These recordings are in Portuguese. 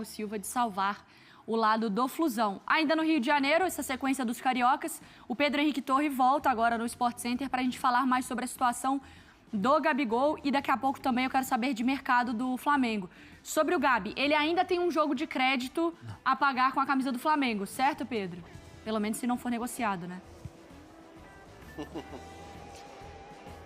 Silva de salvar o lado do Flusão. Ainda no Rio de Janeiro, essa sequência dos cariocas, o Pedro Henrique Torre volta agora no Sport Center para a gente falar mais sobre a situação do Gabigol e daqui a pouco também eu quero saber de mercado do Flamengo. Sobre o Gabi, ele ainda tem um jogo de crédito a pagar com a camisa do Flamengo, certo, Pedro? Pelo menos se não for negociado, né?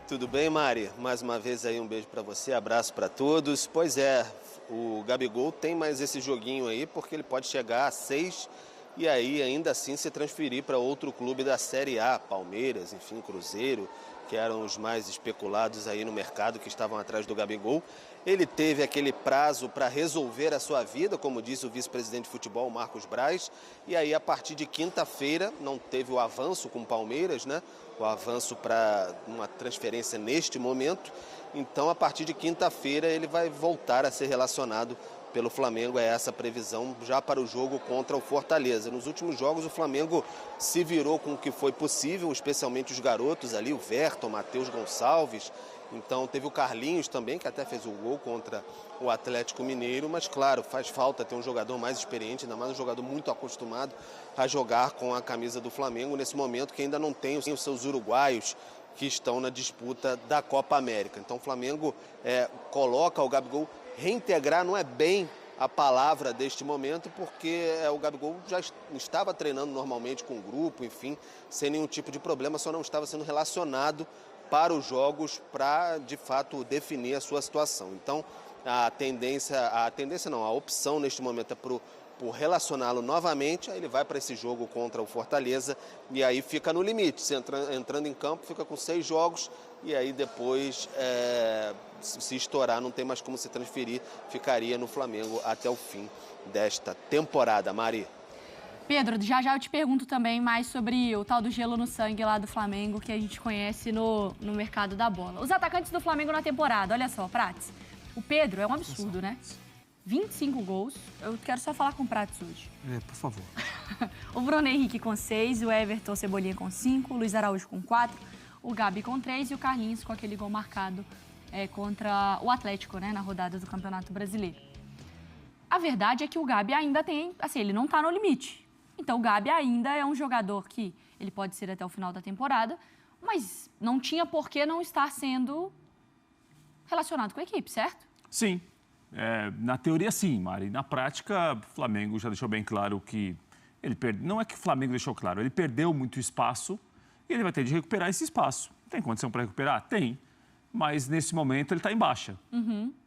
Tudo bem, Mari? Mais uma vez aí um beijo para você, abraço para todos. Pois é, o Gabigol tem mais esse joguinho aí porque ele pode chegar a 6 e aí ainda assim se transferir para outro clube da Série A, Palmeiras, enfim, Cruzeiro, que eram os mais especulados aí no mercado, que estavam atrás do Gabigol. Ele teve aquele prazo para resolver a sua vida, como disse o vice-presidente de futebol, Marcos Braz, e aí a partir de quinta-feira não teve o avanço com o Palmeiras, né? O avanço para uma transferência neste momento. Então, a partir de quinta-feira, ele vai voltar a ser relacionado pelo Flamengo, é essa a previsão já para o jogo contra o Fortaleza. Nos últimos jogos o Flamengo se virou com o que foi possível, especialmente os garotos ali, o Verton, Matheus Gonçalves. Então teve o Carlinhos também, que até fez o gol contra o Atlético Mineiro, mas claro, faz falta ter um jogador mais experiente, ainda mais um jogador muito acostumado a jogar com a camisa do Flamengo nesse momento que ainda não tem os seus uruguaios que estão na disputa da Copa América. Então o Flamengo coloca o Gabigol. Reintegrar não é bem a palavra deste momento, porque o Gabigol já estava treinando normalmente com o grupo, enfim, sem nenhum tipo de problema, só não estava sendo relacionado para os jogos para, de fato, definir a sua situação. Então, a opção neste momento é por relacioná-lo novamente, aí ele vai para esse jogo contra o Fortaleza e aí fica no limite. Se entrando em campo, fica com 6 jogos e aí depois, se estourar, não tem mais como se transferir, ficaria no Flamengo até o fim desta temporada. Mari. Pedro, já eu te pergunto também mais sobre o tal do gelo no sangue lá do Flamengo, que a gente conhece no mercado da bola. Os atacantes do Flamengo na temporada, olha só, Prates. O Pedro é um absurdo, né? 25 gols. Eu quero só falar com o Prates hoje. Por favor. O Bruno Henrique com 6, o Everton Cebolinha com 5, o Luiz Araújo com 4, o Gabi com 3 e o Carlinhos com aquele gol marcado contra o Atlético, né, na rodada do Campeonato Brasileiro. A verdade é que o Gabi ainda tem, assim, ele não tá no limite. Então o Gabi ainda é um jogador que ele pode ser até o final da temporada, mas não tinha por que não estar sendo relacionado com a equipe, certo? Sim. Na teoria, sim, Mari. Na prática, o Flamengo já deixou bem claro que ele perdeu. Não é que o Flamengo deixou claro, ele perdeu muito espaço e ele vai ter de recuperar esse espaço. Tem condição para recuperar? Tem. Mas nesse momento ele está em baixa.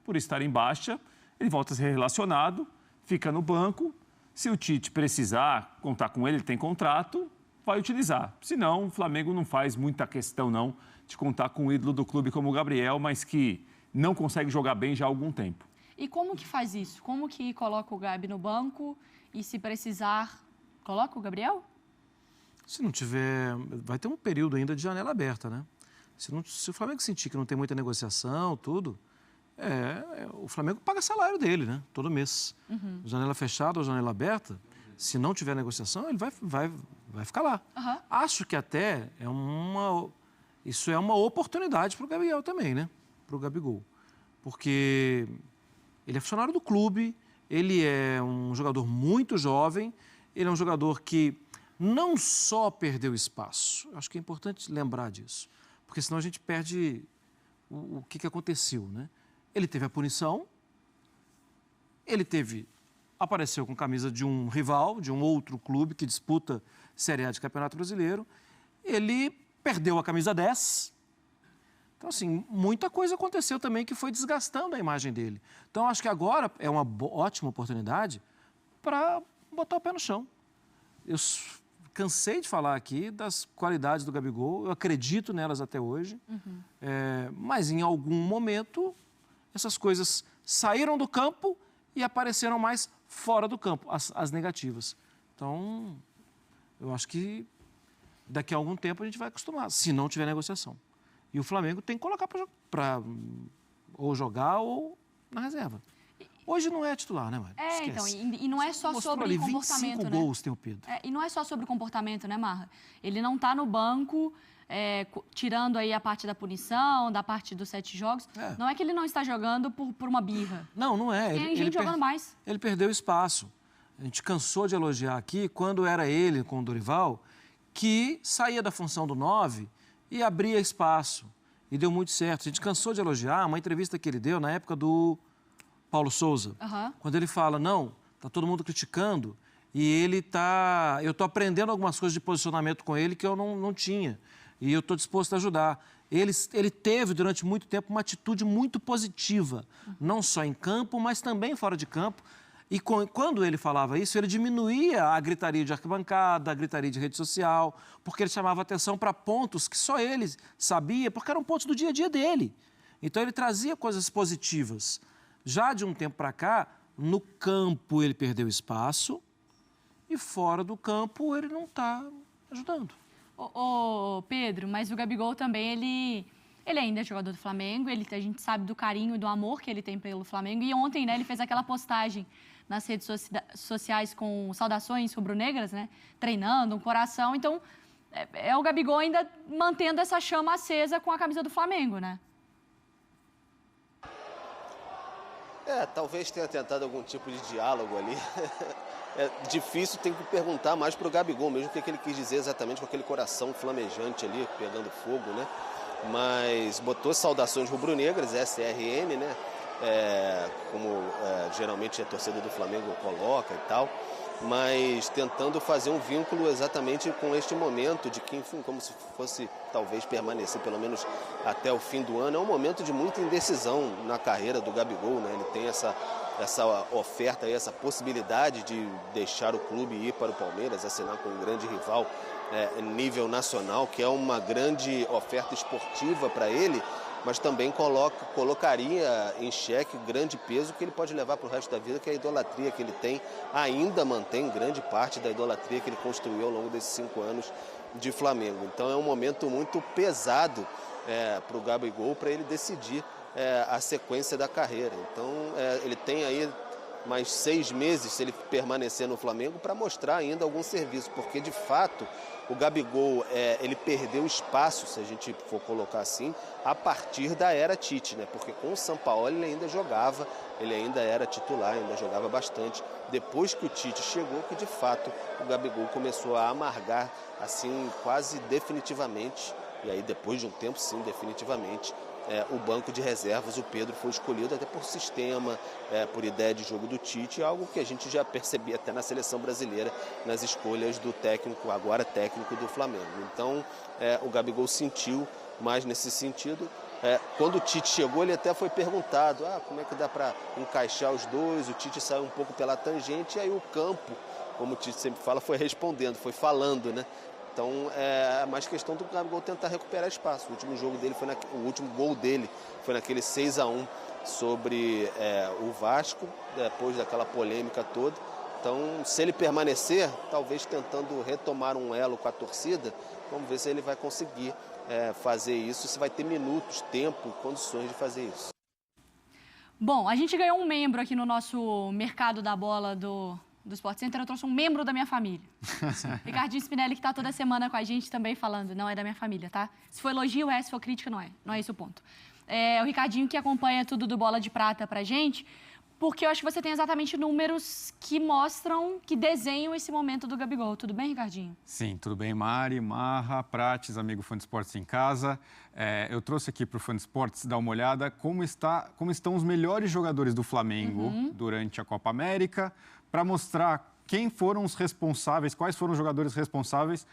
Por estar em baixa, ele volta a ser relacionado, fica no banco. Se o Tite precisar contar com ele tem contrato, vai utilizar. Senão, o Flamengo não faz muita questão, não, de contar com o ídolo do clube como o Gabriel, mas que não consegue jogar bem já há algum tempo. E como que faz isso? Como que coloca o Gabi no banco e, se precisar, coloca o Gabriel? Se não tiver... Vai ter um período ainda de janela aberta, né? Se o Flamengo sentir que não tem muita negociação, tudo... o Flamengo paga salário dele, né? Todo mês. Janela fechada ou janela aberta, se não tiver negociação, ele vai ficar lá. Acho que até isso é uma oportunidade para o Gabriel também, né? Para o Gabigol. Porque ele é funcionário do clube, ele é um jogador muito jovem, ele é um jogador que não só perdeu espaço, acho que é importante lembrar disso, porque senão a gente perde o que aconteceu, né? Ele teve a punição, apareceu com camisa de um rival, de um outro clube que disputa Série A de Campeonato Brasileiro, ele perdeu a camisa 10. Então, assim, muita coisa aconteceu também que foi desgastando a imagem dele. Então, acho que agora é uma ótima oportunidade para botar o pé no chão. Eu cansei de falar aqui das qualidades do Gabigol, eu acredito nelas até hoje, mas em algum momento essas coisas saíram do campo e apareceram mais fora do campo, as negativas. Então, eu acho que daqui a algum tempo a gente vai acostumar, se não tiver negociação. E o Flamengo tem que colocar para ou jogar ou na reserva. Hoje não é titular, né, Mário? Esquece. Então, e não é só Mostrou sobre ali, comportamento, 25 né? gols tem o Pedro. E não é só sobre comportamento, né, Marra? Ele não tá no banco, tirando aí a parte da punição, da parte dos 7 jogos. Não é que ele não está jogando por uma birra. Não é. Tem gente jogando mais. Ele perdeu espaço. A gente cansou de elogiar aqui quando era ele com o Dorival, que saía da função do 9 e abria espaço. E deu muito certo. A gente cansou de elogiar uma entrevista que ele deu na época do Paulo Souza. Quando ele fala, não, tá todo mundo criticando e eu tô aprendendo algumas coisas de posicionamento com ele que eu não tinha. E eu tô disposto a ajudar. Ele teve, durante muito tempo, uma atitude muito positiva, não só em campo, mas também fora de campo. E quando ele falava isso, ele diminuía a gritaria de arquibancada, a gritaria de rede social, porque ele chamava atenção para pontos que só ele sabia, porque eram pontos do dia a dia dele. Então, ele trazia coisas positivas. Já de um tempo para cá, no campo ele perdeu espaço e fora do campo ele não está ajudando. Pedro, mas o Gabigol também, ele ainda é jogador do Flamengo, a gente sabe do carinho e do amor que ele tem pelo Flamengo. E ontem, né, ele fez aquela postagem nas redes sociais com saudações rubro-negras, né, treinando, um coração. Então, é o Gabigol ainda mantendo essa chama acesa com a camisa do Flamengo, né? Talvez tenha tentado algum tipo de diálogo ali. É difícil, tem que perguntar mais para o Gabigol mesmo o que ele quis dizer exatamente com aquele coração flamejante ali, pegando fogo, né? Mas botou saudações rubro-negras, SRN, né? Como geralmente a torcida do Flamengo coloca e tal, mas tentando fazer um vínculo exatamente com este momento de que, enfim, como se fosse talvez permanecer pelo menos até o fim do ano. É um momento de muita indecisão na carreira do Gabigol, né? Ele tem essa oferta aí, essa possibilidade de deixar o clube e ir para o Palmeiras, assinar com um grande rival nível nacional, que é uma grande oferta esportiva para ele, mas também colocaria em xeque o grande peso que ele pode levar para o resto da vida, que é a idolatria que ele tem, ainda mantém grande parte da idolatria que ele construiu ao longo desses 5 anos de Flamengo. Então é um momento muito pesado para o Gabigol, para ele decidir a sequência da carreira. Então ele tem aí mais 6 meses, se ele permanecer no Flamengo, para mostrar ainda algum serviço, porque de fato o Gabigol ele perdeu espaço, se a gente for colocar assim, a partir da era Tite, né? Porque com o Sampaoli ele ainda jogava, ele ainda era titular, ainda jogava bastante. Depois que o Tite chegou, que de fato o Gabigol começou a amargar assim quase definitivamente, e aí depois de um tempo sim, definitivamente, o banco de reservas. O Pedro foi escolhido até por sistema, por ideia de jogo do Tite, algo que a gente já percebia até na seleção brasileira, nas escolhas do técnico, agora técnico do Flamengo. Então, o Gabigol sentiu mais nesse sentido. Quando o Tite chegou, ele até foi perguntado, como é que dá para encaixar os dois? O Tite saiu um pouco pela tangente, e aí o campo, como o Tite sempre fala, foi respondendo, foi falando, né? Então, é mais questão do Gabigol tentar recuperar espaço. O último jogo dele o último gol dele foi naquele 6-1 sobre o Vasco, depois daquela polêmica toda. Então, se ele permanecer, talvez tentando retomar um elo com a torcida, vamos ver se ele vai conseguir fazer isso, se vai ter minutos, tempo, condições de fazer isso. Bom, a gente ganhou um membro aqui no nosso mercado da bola do Sport Center. Eu trouxe um membro da minha família. Ricardinho Spinelli, que está toda semana com a gente também falando. Não é da minha família, tá? Se for elogio, se for crítica, não é. Não é esse o ponto. O Ricardinho que acompanha tudo do Bola de Prata pra gente, porque eu acho que você tem exatamente números que mostram, que desenham esse momento do Gabigol. Tudo bem, Ricardinho? Sim, tudo bem, Mari, Marra, Prates, amigo Fã de Esportes em casa. Eu trouxe aqui para o Fã de Esportes dar uma olhada como estão os melhores jogadores do Flamengo durante a Copa América, para mostrar quem foram os responsáveis, quais foram os jogadores responsáveis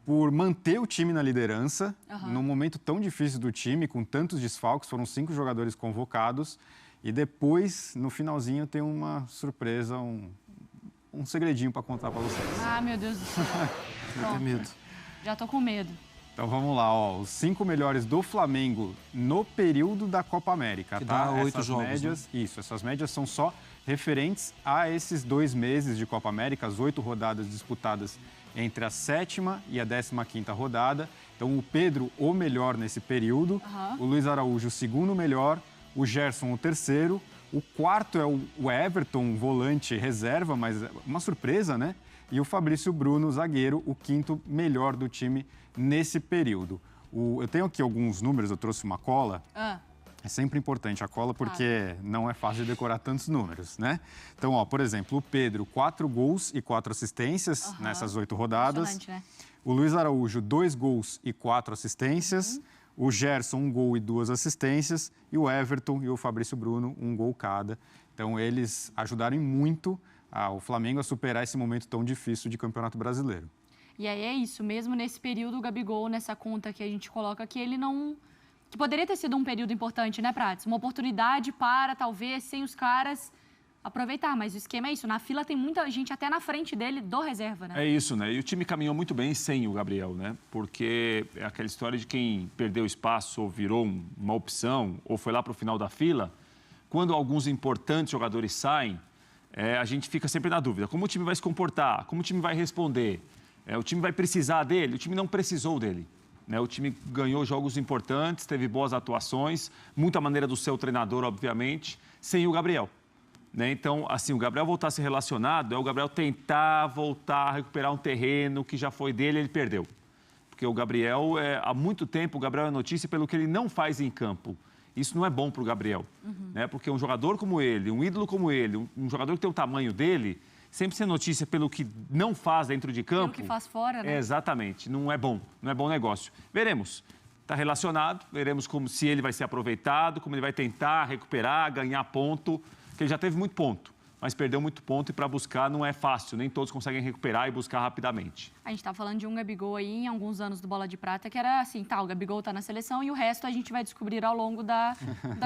por manter o time na liderança, num momento tão difícil do time, com tantos desfalques. Foram 5 jogadores convocados. E depois, no finalzinho, tem uma surpresa, um segredinho para contar para vocês. Meu Deus do céu. Eu tenho medo. Já tô com medo. Então vamos lá, os 5 melhores do Flamengo no período da Copa América, que tá? Dá 8 jogos, médias, né? Isso, essas médias são só referentes a esses 2 meses de Copa América, as 8 rodadas disputadas entre a 7ª e a 15ª rodada. Então o Pedro, o melhor nesse período, o Luiz Araújo, o segundo melhor, o Gerson, o terceiro, O quarto é o Everton, um volante reserva, mas uma surpresa, né? E o Fabrício Bruno, zagueiro, o quinto melhor do time nesse período. Eu tenho aqui alguns números, eu trouxe uma cola. É sempre importante a cola porque não é fácil de decorar tantos números, né? Então, ó, por exemplo, o Pedro, 4 gols e 4 assistências nessas 8 rodadas. Né? O Luiz Araújo, 2 gols e 4 assistências. O Gerson, 1 gol e 2 assistências. E o Everton e o Fabrício Bruno, 1 gol cada. Então, eles ajudaram muito o Flamengo a superar esse momento tão difícil de Campeonato Brasileiro. E aí é isso, mesmo nesse período, o Gabigol, nessa conta que a gente coloca aqui, ele não... Que poderia ter sido um período importante, né, Prates? Uma oportunidade para, talvez, sem os caras aproveitar. Mas o esquema é isso, na fila tem muita gente até na frente dele do reserva, né? É isso, né? E o time caminhou muito bem sem o Gabriel, né? Porque é aquela história de quem perdeu espaço ou virou uma opção ou foi lá para o final da fila. Quando alguns importantes jogadores saem, a gente fica sempre na dúvida. Como o time vai se comportar? Como o time vai responder? O time vai precisar dele? O time não precisou dele. Né? O time ganhou jogos importantes, teve boas atuações, muita maneira do seu treinador, obviamente, sem o Gabriel. Né? Então, assim, o Gabriel voltar a ser relacionado é o Gabriel tentar voltar a recuperar um terreno que já foi dele e ele perdeu. Porque o Gabriel, há muito tempo, o Gabriel é notícia pelo que ele não faz em campo. Isso não é bom para o Gabriel. Né? Porque um jogador como ele, um ídolo como ele, um jogador que tem o tamanho dele, sempre ser notícia pelo que não faz dentro de campo... Pelo que faz fora, né? Exatamente. Não é bom negócio. Veremos. Está relacionado, veremos se ele vai ser aproveitado, como ele vai tentar recuperar, ganhar ponto, que ele já teve muito ponto, mas perdeu muito ponto e para buscar não é fácil, nem todos conseguem recuperar e buscar rapidamente. A gente está falando de um Gabigol aí em alguns anos do Bola de Prata, que era assim, o Gabigol está na seleção e o resto a gente vai descobrir ao longo da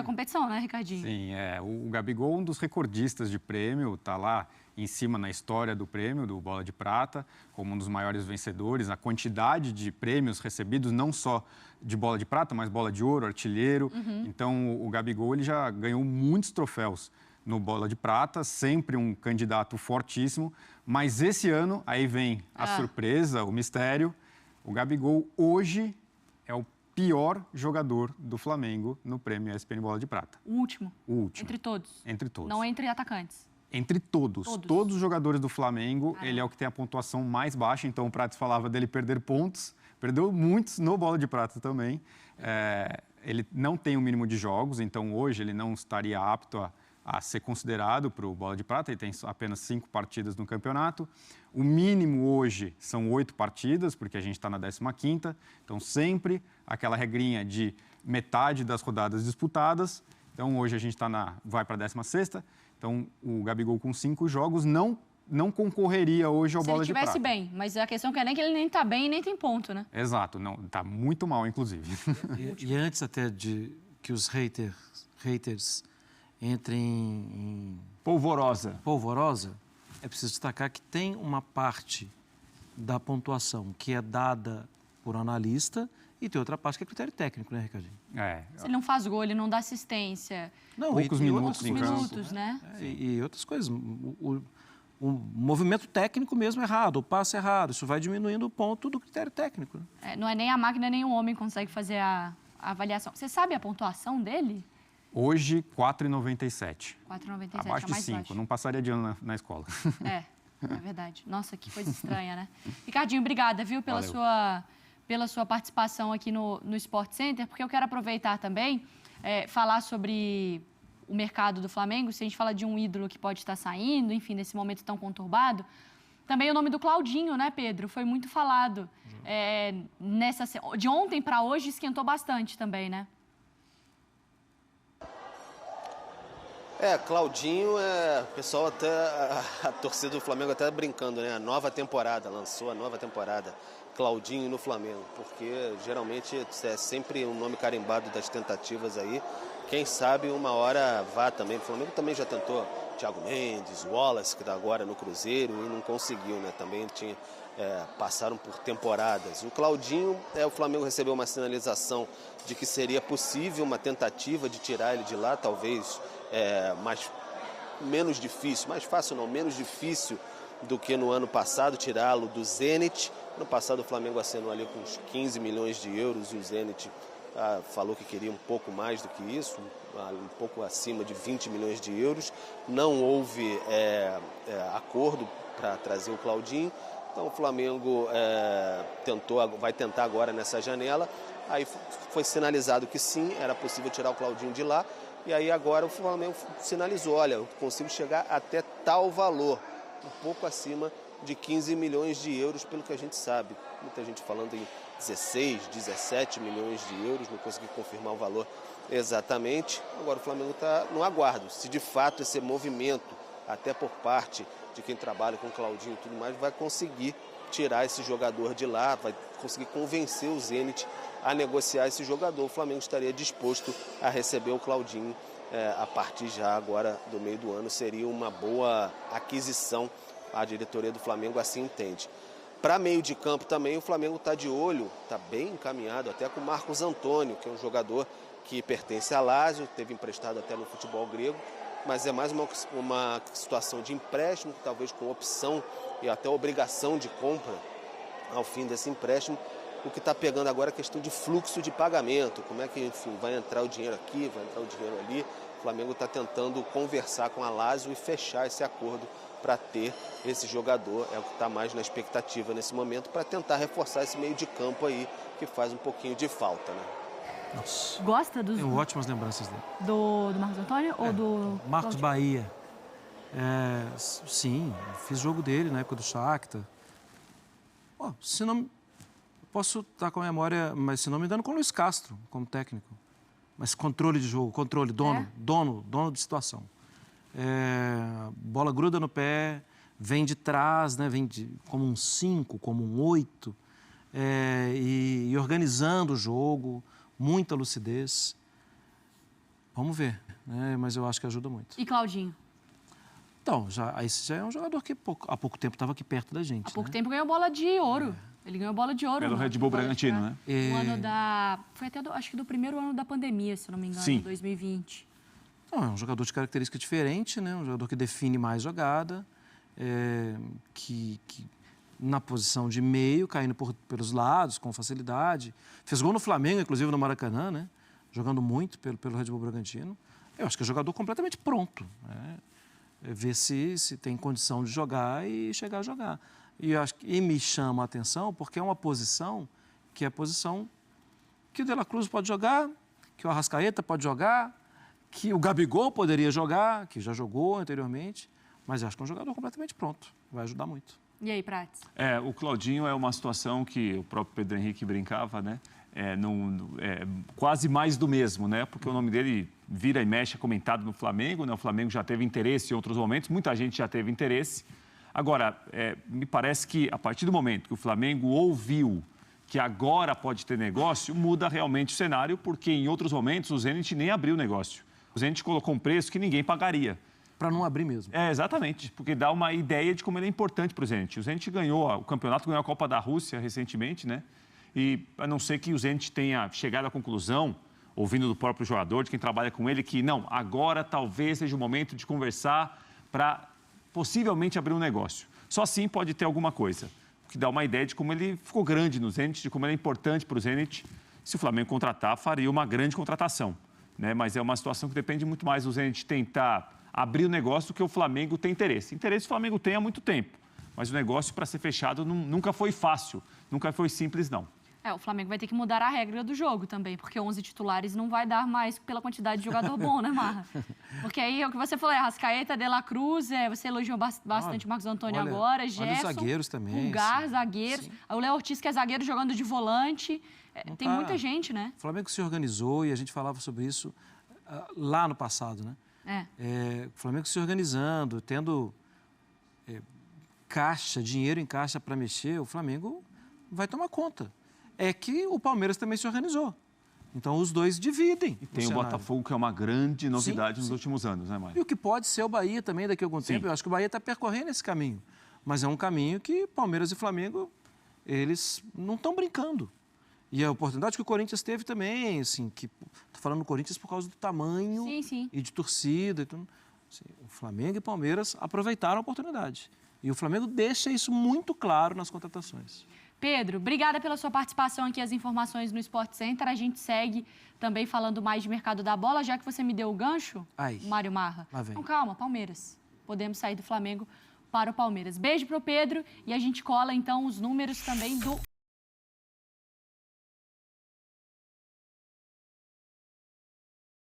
competição, né, Ricardinho? Sim, o Gabigol, um dos recordistas de prêmio, está lá em cima na história do prêmio, do Bola de Prata, como um dos maiores vencedores. A quantidade de prêmios recebidos, não só de Bola de Prata, mas Bola de Ouro, Artilheiro. Então, o Gabigol ele já ganhou muitos troféus no Bola de Prata, sempre um candidato fortíssimo. Mas esse ano, aí vem a surpresa, o mistério. O Gabigol hoje é o pior jogador do Flamengo no prêmio ESPN Bola de Prata. O último? O último. Entre todos? Entre todos. Não entre atacantes? Entre todos. Todos os jogadores do Flamengo, ele é o que tem a pontuação mais baixa. Então, o Prates falava dele perder pontos. Perdeu muitos no Bola de Prata também. Ele não tem o mínimo de jogos, então hoje ele não estaria apto a ser considerado para o Bola de Prata. Ele tem apenas 5 partidas no campeonato. O mínimo hoje são 8 partidas, porque a gente está na 15ª. Então, sempre aquela regrinha de metade das rodadas disputadas. Então, hoje a gente vai para a 16ª. Então, o Gabigol com 5 jogos não concorreria hoje ao Bola de Prata. Se ele estivesse bem, mas a questão é que ele nem está bem e nem tem ponto, né? Exato, não, está muito mal, inclusive. E antes até de que os haters entrem em polvorosa, é preciso destacar que tem uma parte da pontuação que é dada por analista e tem outra parte que é critério técnico, né, Ricardinho? Se ele não faz gol, ele não dá assistência. Não, poucos minutos em campo, né? E outras coisas. O movimento técnico mesmo errado, o passe errado, isso vai diminuindo o ponto do critério técnico. Né? Não é nem a máquina, nem o homem consegue fazer a avaliação. Você sabe a pontuação dele? Hoje, 4,97. 4,97, abaixo de 5, baixo. Não passaria de ano na escola. É verdade. Nossa, que coisa estranha, né? Ricardinho, obrigada, viu, pela sua participação aqui no Sport Center, porque eu quero aproveitar também, falar sobre o mercado do Flamengo. Se a gente fala de um ídolo que pode estar saindo, enfim, nesse momento tão conturbado, também o nome do Claudinho, né, Pedro? Foi muito falado. De ontem para hoje esquentou bastante também, né? Claudinho, o pessoal até, a torcida do Flamengo até brincando, né? Lançou a nova temporada, Claudinho no Flamengo, porque geralmente é sempre um nome carimbado das tentativas aí. Quem sabe uma hora vá também. O Flamengo também já tentou Thiago Mendes, Wallace, que está agora no Cruzeiro e não conseguiu, né? Também passaram por temporadas. O Claudinho, o Flamengo recebeu uma sinalização de que seria possível uma tentativa de tirar ele de lá, talvez menos difícil, mais fácil não, menos difícil do que no ano passado, tirá-lo do Zenit. No passado o Flamengo assinou ali com uns 15 milhões de euros e o Zenit falou que queria um pouco mais do que isso, um pouco acima de 20 milhões de euros. Não houve acordo para trazer o Claudinho, então o Flamengo vai tentar agora nessa janela. Aí foi sinalizado que sim, era possível tirar o Claudinho de lá, e aí agora o Flamengo sinalizou, olha, eu consigo chegar até tal valor, um pouco acima de 15 milhões de euros, pelo que a gente sabe. Muita gente falando em 16, 17 milhões de euros, não consegui confirmar o valor exatamente. Agora o Flamengo está no aguardo. Se de fato esse movimento, até por parte de quem trabalha com o Claudinho e tudo mais, vai conseguir tirar esse jogador de lá, vai conseguir convencer o Zenit a negociar esse jogador. O Flamengo estaria disposto a receber o Claudinho a partir já agora do meio do ano. Seria uma boa aquisição. A diretoria do Flamengo assim entende. Para meio de campo também, o Flamengo está de olho, está bem encaminhado até com o Marcos Antônio, que é um jogador que pertence à Lazio, teve emprestado até no futebol grego, mas é mais uma situação de empréstimo, talvez com opção e até obrigação de compra ao fim desse empréstimo. O que está pegando agora é a questão de fluxo de pagamento, como é que, enfim, vai entrar o dinheiro aqui, vai entrar o dinheiro ali. O Flamengo está tentando conversar com a Lazio e fechar esse acordo para ter esse jogador, é o que está mais na expectativa nesse momento, para tentar reforçar esse meio de campo aí, que faz um pouquinho de falta, né? Nossa. Gosta dos... Tenho ótimas lembranças dele. Do Marcos Antônio ou do... Marcos Bahia. Sim, fiz jogo dele na época do Shakhtar. Se não... Posso estar com a memória, mas se não me engano, com o Luiz Castro, como técnico. Mas controle de jogo, controle, dono de situação. Bola gruda no pé, vem de trás, né? Como um 5, como um 8, e organizando o jogo, muita lucidez. Vamos ver, né? Mas eu acho que ajuda muito. E Claudinho? Então, esse já é um jogador que há pouco tempo estava aqui perto da gente. Há pouco tempo ganhou bola de ouro. Ele ganhou bola de ouro. Pelo Red Bull Bragantino, né? No ano foi até, acho que do primeiro ano da pandemia, se não me engano, Sim. 2020. Não, é um jogador de característica diferente, né? Um jogador que define mais jogada, que na posição de meio, caindo pelos lados com facilidade. Fez gol no Flamengo, inclusive no Maracanã, né? Jogando muito pelo Red Bull Bragantino. Eu acho que é um jogador completamente pronto, né? Ver se tem condição de jogar e chegar a jogar. E me chama a atenção porque é uma posição que é a posição que o De La Cruz pode jogar, que o Arrascaeta pode jogar, que o Gabigol poderia jogar, que já jogou anteriormente, mas acho que é um jogador completamente pronto, vai ajudar muito. E aí, Prates? O Claudinho é uma situação que o próprio Pedro Henrique brincava, né? Quase mais do mesmo, né? Porque o nome dele vira e mexe, é comentado no Flamengo, né? O Flamengo já teve interesse em outros momentos, muita gente já teve interesse. Agora, me parece que a partir do momento que o Flamengo ouviu que agora pode ter negócio, muda realmente o cenário, porque em outros momentos o Zenit nem abriu o negócio. O Zenit colocou um preço que ninguém pagaria. Para não abrir mesmo. Exatamente, porque dá uma ideia de como ele é importante para o Zenit. O Zenit ganhou o campeonato, ganhou a Copa da Rússia recentemente, né? E a não ser que o Zenit tenha chegado à conclusão, ouvindo do próprio jogador, de quem trabalha com ele, que não, agora talvez seja o momento de conversar para possivelmente abrir um negócio. Só assim pode ter alguma coisa, o que dá uma ideia de como ele ficou grande no Zenit, de como ele é importante para o Zenit. Se o Flamengo contratar, faria uma grande contratação, né? Mas é uma situação que depende muito mais do Zenit tentar abrir o negócio do que o Flamengo tem interesse. Interesse o Flamengo tem há muito tempo, mas o negócio para ser fechado nunca foi fácil, nunca foi simples, não. O Flamengo vai ter que mudar a regra do jogo também, porque 11 titulares não vai dar mais pela quantidade de jogador bom, né, Marra? Porque aí é o que você falou, Arrascaeta, De La Cruz, você elogiou bastante o Marcos Antônio agora, Gerson, os zagueiros também. Pulgar, zagueiros, o Léo Ortiz, que é zagueiro jogando de volante, tem muita gente, né? O Flamengo se organizou e a gente falava sobre isso lá no passado, né? O Flamengo se organizando, tendo dinheiro em caixa para mexer, o Flamengo vai tomar conta. É que o Palmeiras também se organizou. Então, os dois dividem. E tem o Botafogo, que é uma grande novidade nos últimos anos, né, Mário? E o que pode ser o Bahia também daqui a algum tempo. Eu acho que o Bahia está percorrendo esse caminho. Mas é um caminho que Palmeiras e Flamengo, eles não estão brincando. E a oportunidade que o Corinthians teve também, assim, estou falando do Corinthians por causa do tamanho e de torcida. Então, assim, o Flamengo e Palmeiras aproveitaram a oportunidade. E o Flamengo deixa isso muito claro nas contratações. Pedro, obrigada pela sua participação aqui, as informações no Sport Center. A gente segue também falando mais de mercado da bola, já que você me deu o gancho, Mário Marra. Lá vem. Então, calma, Palmeiras. Podemos sair do Flamengo para o Palmeiras. Beijo pro Pedro e a gente cola, então, os números também do